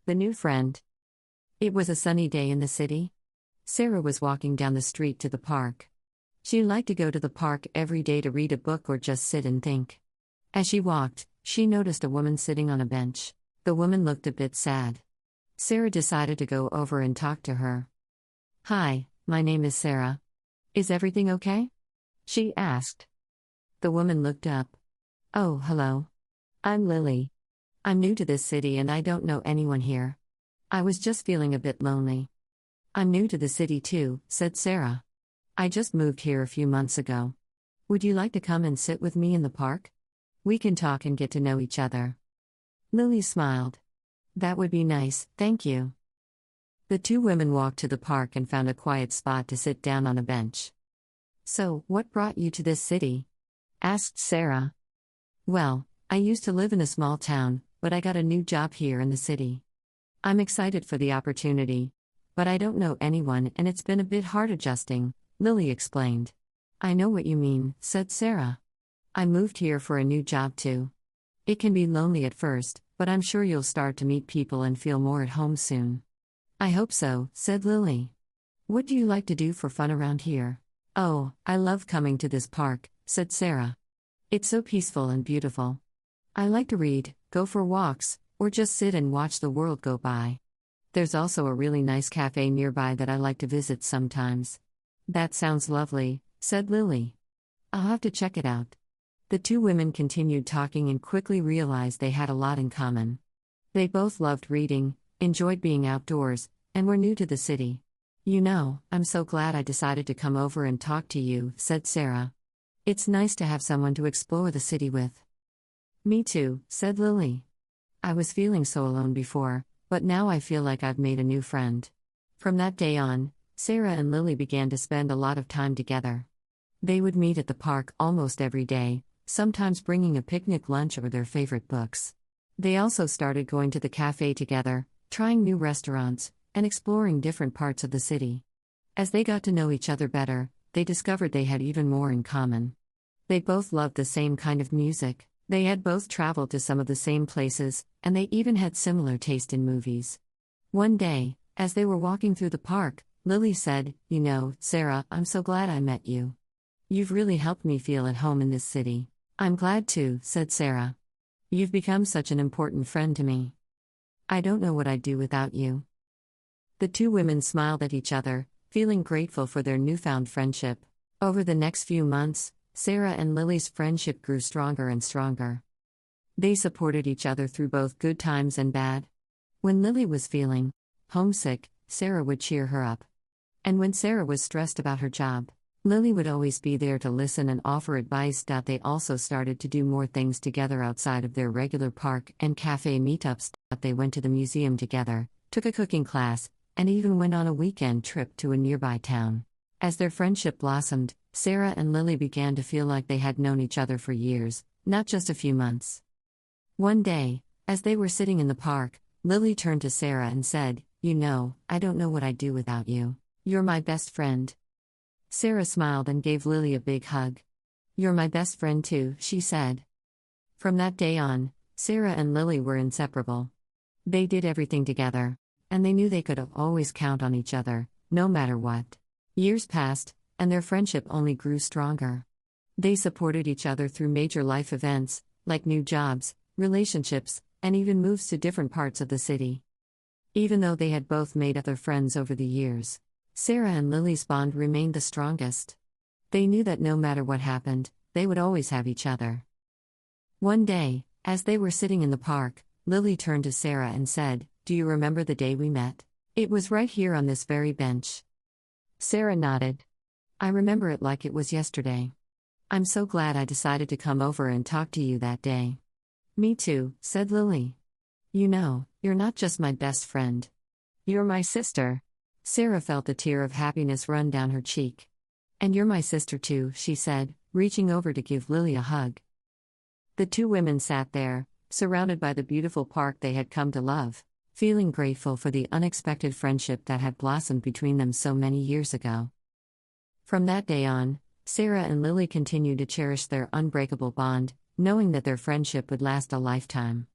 The new friend. It was a sunny day in the city. Sarah was walking down the street to the park. She liked to go to the park every day to read a book or just sit and think. As she walked, she noticed a woman sitting on a bench. The woman looked a bit sad. Sarah decided to go over and talk to her. "Hi, my name is Sarah. Is everything okay?" she asked. The woman looked up. "Oh, hello. I'm Lily. I'm new to this city and I don't know anyone here. I was just feeling a bit lonely." "I'm new to the city too," said Sarah. "I just moved here a few months ago. Would you like to come and sit with me in the park? We can talk and get to know each other." Lily smiled. "That would be nice, thank you." The two women walked to the park and found a quiet spot to sit down on a bench. "So, what brought you to this city?" asked Sarah. "Well, I used to live in a small town, but I got a new job here in the city. I'm excited for the opportunity, but I don't know anyone and it's been a bit hard adjusting," Lily explained. "I know what you mean," said Sarah. "I moved here for a new job too. It can be lonely at first, but I'm sure you'll start to meet people and feel more at home soon." "I hope so," said Lily. "What do you like to do for fun around here?" "Oh, I love coming to this park," said Sarah. "It's so peaceful and beautiful. I like to read, go for walks, or just sit and watch the world go by. There's also a really nice cafe nearby that I like to visit sometimes." "That sounds lovely," said Lily. "I'll have to check it out." The two women continued talking and quickly realized they had a lot in common. They both loved reading, enjoyed being outdoors, and were new to the city. "You know, I'm so glad I decided to come over and talk to you," said Sarah. "It's nice to have someone to explore the city with." "Me too," said Lily. "I was feeling so alone before, but now I feel like I've made a new friend." From that day on, Sarah and Lily began to spend a lot of time together. They would meet at the park almost every day, sometimes bringing a picnic lunch or their favorite books. They also started going to the cafe together, trying new restaurants, and exploring different parts of the city. As they got to know each other better, they discovered they had even more in common. They both loved the same kind of music, they had both traveled to some of the same places, and they even had similar taste in movies. One day, as they were walking through the park, Lily said, "You know, Sarah, I'm so glad I met you. You've really helped me feel at home in this city." "I'm glad too," said Sarah. "You've become such an important friend to me. I don't know what I'd do without you." The two women smiled at each other, feeling grateful for their newfound friendship. Over the next few months, Sarah and Lily's friendship grew stronger and stronger. They supported each other through both good times and bad. When Lily was feeling homesick, Sarah would cheer her up. And when Sarah was stressed about her job, Lily would always be there to listen and offer advice. They also started to do more things together outside of their regular park and cafe meetups. They went to the museum together, took a cooking class, and even went on a weekend trip to a nearby town. As their friendship blossomed, Sarah and Lily began to feel like they had known each other for years, not just a few months. One day, as they were sitting in the park, Lily turned to Sarah and said, "You know, I don't know what I'd do without you. You're my best friend." Sarah smiled and gave Lily a big hug. "You're my best friend too," she said. From that day on, Sarah and Lily were inseparable. They did everything together, and they knew they could always count on each other, no matter what. Years passed, and their friendship only grew stronger. They supported each other through major life events, like new jobs, relationships, and even moves to different parts of the city. Even though they had both made other friends over the years, Sarah and Lily's bond remained the strongest. They knew that no matter what happened, they would always have each other. One day, as they were sitting in the park, Lily turned to Sarah and said, "Do you remember the day we met? It was right here on this very bench." Sarah nodded. "I remember it like it was yesterday. I'm so glad I decided to come over and talk to you that day." "Me too," said Lily. "You know, you're not just my best friend. You're my sister." Sarah felt a tear of happiness run down her cheek. "And you're my sister too," she said, reaching over to give Lily a hug. The two women sat there, surrounded by the beautiful park they had come to love, feeling grateful for the unexpected friendship that had blossomed between them so many years ago. From that day on, Sarah and Lily continued to cherish their unbreakable bond, knowing that their friendship would last a lifetime.